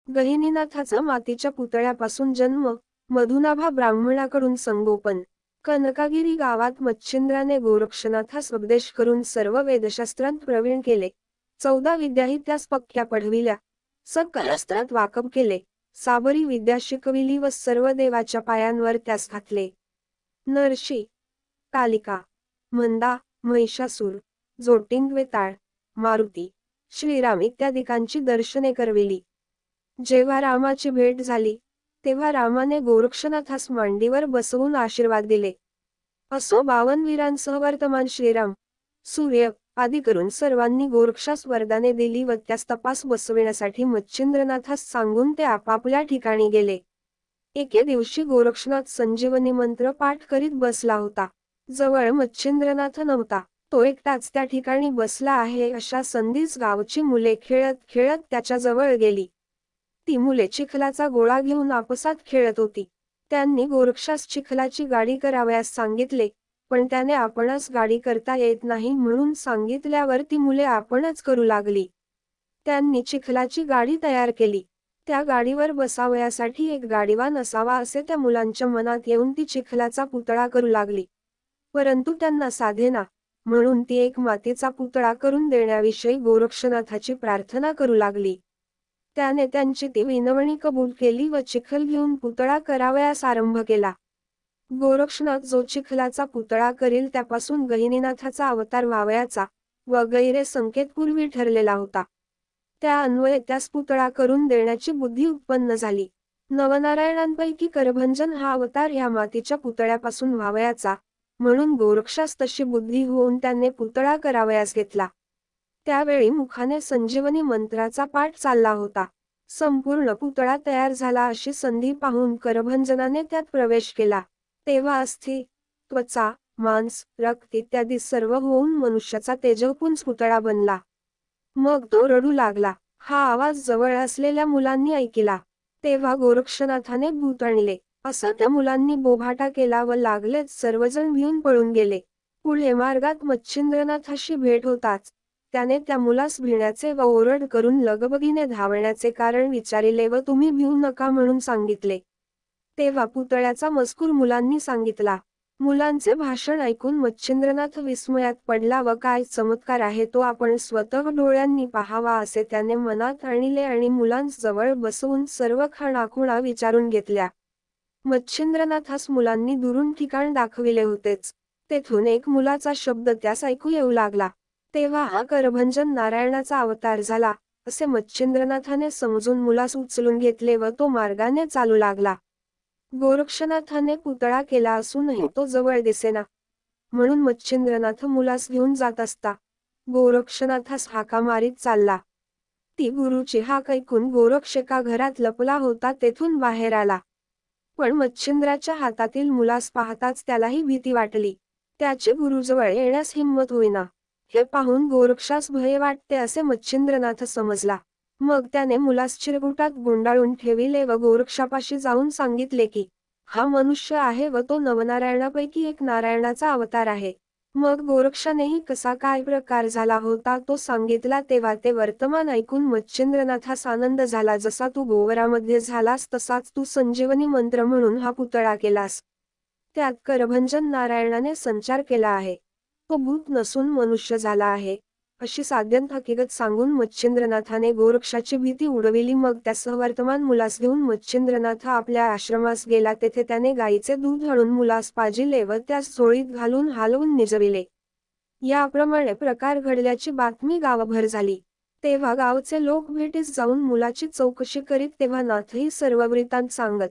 गहिनीनाथाचा मातीच्या पुतळ्यापासून जन्म, मधुनाभा ब्राह्मणाकडून संगोपन. कनकागिरी गावात मच्छिंद्राने गोरक्षनाथास उपदेश करून सर्व वेदशास्त्रांत प्रवीण केले. 14 विद्याही त्यास पक्क्या पढविल्या. सकल अस्त्रात वाकब केले. साबरी विद्या शिकविली व सर्व देवाच्या पायांवर त्यास घातले. नरशी, कालिका, मंदा, महिषासूर, जोटिंग वेताळ, मारुती, श्रीराम इत्यादिकांची दर्शने करविली. जेव्हा रामाची भेट झाली, तेव्हा रामाने गोरक्षनाथास मांडीवर बसवून आशीर्वाद दिले. असो 52 वीरांसह वर्तमान श्रीराम, सूर्य आदी करून सर्वांनी गोरक्षास वरदाने दिली व त्यास तपास बसविण्यासाठी मच्छिंद्रनाथास सांगून ते आपापल्या ठिकाणी गेले. एके दिवशी गोरक्षनाथ संजीवनी मंत्र पाठ करीत बसला होता. जवळ मच्छिंद्रनाथ नव्हता. तो एकटाच त्या ठिकाणी बसला आहे अशा संधीस गावची मुले खेळत खेळत त्याच्या जवळ गेली. ती मुले चिखलाचा गोळा घेऊन आपसात खेळत होती. त्यांनी गोरक्षास चिखलाची गाडी करावयास सांगितले, पण त्याने आपणच गाडी करता येत नाही म्हणून सांगितल्यावर ती मुले आपणच करू लागली. त्यांनी चिखलाची गाडी तयार केली. त्या गाडीवर बसावयासाठी एक गाडीवान असावा असे त्या मुलांच्या मनात येऊन ती चिखलाचा पुतळा करू लागली. परंतु त्यांना साधेना, म्हणून ती एक मातीचा पुतळा करून देण्याविषयी गोरक्षनाथाची प्रार्थना करू लागली. त्याने त्यांची ती विनवणी कबूल केली व चिखल घेऊन पुतळा करावयास आरंभ केला. गोरक्षनाथ जो चिखलाचा पुतळा करील त्यापासून गहिनीनाथाचा अवतार व्हावयाचा वगैरे संकेत पूर्वी ठरलेला होता. त्या अन्वये त्यास पुतळा करून देण्याची बुद्धी उत्पन्न झाली. नवनारायणांपैकी करभंजन हा अवतार ह्या मातीच्या पुतळ्यापासून व्हावयाचा, म्हणून गोरक्षास तशी बुद्धी होऊन त्याने पुतळा करावयास घेतला. त्यावेळी मुखाने संजीवनी मंत्राचा पाठ चालला होता. संपूर्ण पुतळा तयार झाला अशी संधी पाहून करभंजनाने त्यात प्रवेश केला. तेव्हा अस्थि, त्वचा, मांस, रक्त इत्यादी सर्व होऊन मनुष्याचा तेजोपुंज पुतळा बनला. मग तो रडू लागला. हा आवाज जवळ असलेल्या मुलांनी ऐकिला. तेव्हा गोरक्षनाथाने भूत आणले असा त्या मुलांनी बोभाटा केला व लागलेच सर्वजण भिवून पळून गेले. पुढे मार्गात मच्छिंद्रनाथाशी भेट होताच त्याने त्या मुलास भिण्याचे व ओरड करून लगबगीने धावण्याचे कारण विचारिले व तुम्ही भिवू नका म्हणून सांगितले. तेव्हा पुतळ्याचा मजकूर मुलांनी सांगितला. मुलांचे भाषण ऐकून मच्छिंद्रनाथ विस्मयात पडला व काय चमत्कार आहे तो आपण स्वतः डोळ्यांनी पाहावा असे त्याने मनात आणले आणि मुलांस जवळ बसवून सर्व खाणाखुणा विचारून घेतल्या. मच्छिंद्रनाथास मुलांनी दुरून ठिकाण दाखविले होतेच. तेथून एक मुलाचा शब्द त्यास ऐकू येऊ लागला. तेव्हा हा करभंजन नारायणाचा अवतार झाला असे मच्छिंद्रनाथाने समजून मुलास उचलून घेतले व तो मार्गाने चालू लागला. गोरक्षनाथाने पुतळा केला असूनही तो जवळ दिसेना, म्हणून मच्छिंद्रनाथ मुलास घेऊन जात असता गोरक्षनाथास हाका मारीत चालला. ती गुरुची हाक ऐकून गोरक्ष एका घरात लपला होता तेथून बाहेर आला. पण मच्छिंद्राच्या हातातील मुलास पाहताच त्यालाही भीती वाटली. त्याचे गुरुजवळ येण्यास हिंमत होईना. हे पाहून गोरक्षास भय वाटते असे मच्छिंद्रनाथ समजला. मग त्याने मुलास चिरकुटात गुंडाळून ठेविले व गोरक्षापाशी जाऊन सांगितले की हा मनुष्य आहे व तो नवनारायणापैकी एक नारायणाचा अवतार आहे. मग गोरक्षानेही कसा काय प्रकार झाला होता तो सांगितला. तेव्हा ते वर्तमान ऐकून मच्छिंद्रनाथास आनंद झाला. जसा तू गोवरामध्ये झालास तसाच तू संजीवनी मंत्र म्हणून हा पुतळा केलास. त्यात करभंजन नारायणाने संचार केला आहे. तो भूत नसून मनुष्य झाला आहे अशी साध्यंत हकीकत सांगून मच्छिंद्रनाथाने गोरक्षाची भीती उडविली. मग त्यासह वर्तमान मुलास घेऊन मच्छिंद्रनाथ आपल्या आश्रमास गेला. तेथे त्याने गाईचे दूध आणून मुलास पाजिले व त्यास झोळीत घालून हालवून निजविले. याप्रमाणे प्रकार घडल्याची बातमी गावभर झाली. तेव्हा गावचे लोक भेटीस जाऊन मुलाची चौकशी करीत तेव्हा नाथही सर्व वृत्तांत सांगत.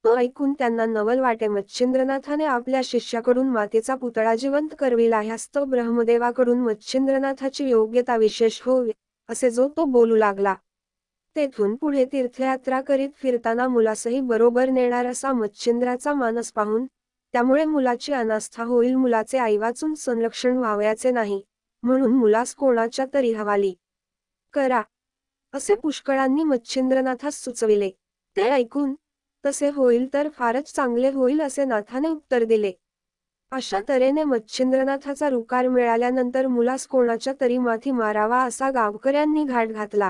तो ऐकून त्यांना नवल वाटे. मच्छिंद्रनाथाने आपल्या शिष्याकडून मातीचा पुतळा जिवंत करविला ह्यास्तव ब्रह्मदेवाकडून मच्छिंद्रनाथाची योग्यता विशेष होवी असे जो तो बोलू लागला. तेथून पुढे तीर्थयात्रा करीत फिरताना मुलासही बरोबर नेणार असा मच्छिंद्राचा मानस पाहून, त्यामुळे मुलाची अनास्था होईल, मुलाचे आई वाचून संरक्षण व्हावयाचे नाही, म्हणून मुलास कोणाच्या तरी हवाली करा असे पुष्कळांनी मच्छिंद्रनाथास सुचविले. ते ऐकून तसे होईल तर फारच चांगले होईल असे नाथाने उत्तर दिले. अशा तऱ्हेने मच्छिंद्रनाथाचा रुकार मिळाल्यानंतर मुलास कोणाच्या तरी माथी मारावा असा गावकऱ्यांनी घाट घातला.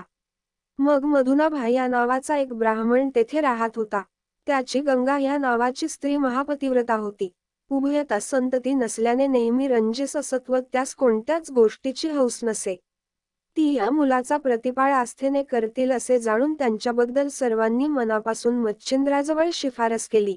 मग मधुनाभा या नावाचा एक ब्राह्मण तेथे राहत होता. त्याची गंगा या नावाची स्त्री महापतिव्रता होती. उभयता संतती नसल्याने नेहमी रंजिस असत व त्यास कोणत्याच गोष्टीची हौस नसे. ती या मुलाचा प्रतिपाळ आस्थेने करतील असे जाणून त्यांच्याबद्दल सर्वांनी मनापासून मच्छिंद्राजवळ शिफारस केली.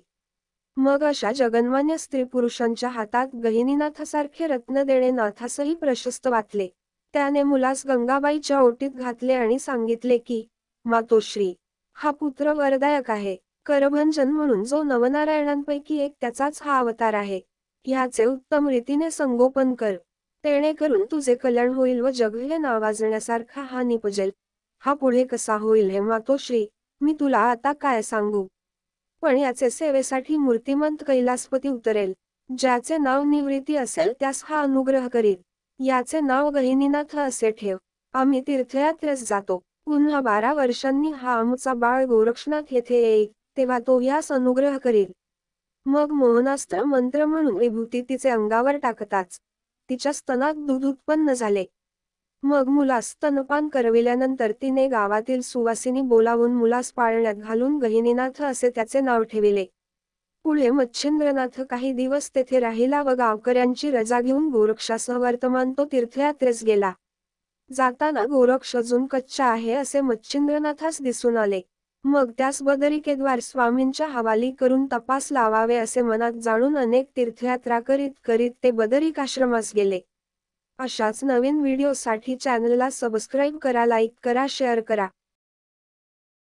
मग अशा जगन्मान्य स्त्री पुरुषांच्या हातात गहिनीनाथासारखे रत्न देणे नाथासही प्रशस्त वाटले. त्याने मुलास गंगाबाईच्या ओटीत घातले आणि सांगितले की, मातोश्री, हा पुत्र वरदायक आहे. करभंजन म्हणून जो नवनारायणांपैकी एक त्याचाच हा अवतार आहे. ह्याचे उत्तम रीतीने संगोपन कर. तेणेकरून तुझे कल्याण होईल व जग हे नावाजण्यासारखा हा निपजेल. हा पुढे कसा होईल हे मातोश्री, मी तुला आता काय सांगू. पण याचे सेवेसाठी मूर्तिमंत कैलासपती उतरेल. ज्याचे नाव निवृत्ती असेल त्यास हा अनुग्रह करील. याचे नाव गहिनीनाथ असे ठेव. आम्ही तीर्थयात्रेस जातो. पुन्हा 12 वर्षांनी हा आमचा बाळ गोरक्षनाथ येथे येईल, तेव्हा तो यास अनुग्रह करील. मग मोहनास्त्र मंत्र म्हणून विभूती तिचे अंगावर टाकताच तिच्या स्तनात दूध उत्पन्न झाले. मग मुलास स्तनपान करविल्यानंतर तिने गावातील सुवासिनी बोलावून मुलास पाळण्यात घालून गहिनीनाथ असे त्याचे नाव ठेविले. पुढे मच्छिंद्रनाथ काही दिवस तेथे राहिला व गावकऱ्यांची रजा घेऊन गोरक्षासह वर्तमान तो तीर्थयात्रेस गेला. जाताना गोरक्ष अजून कच्चा आहे असे मच्छिंद्रनाथास दिसून आले. मग त्यास बदरिकेद्वार स्वामींच्या हवाली करून तपास लावावे असे मनात जाणून अनेक तीर्थयात्रा करीत करीत ते बदरिकाश्रमास गेले. अशाच नवीन व्हिडिओसाठी चॅनलला सबस्क्राईब करा, लाईक करा, शेअर करा.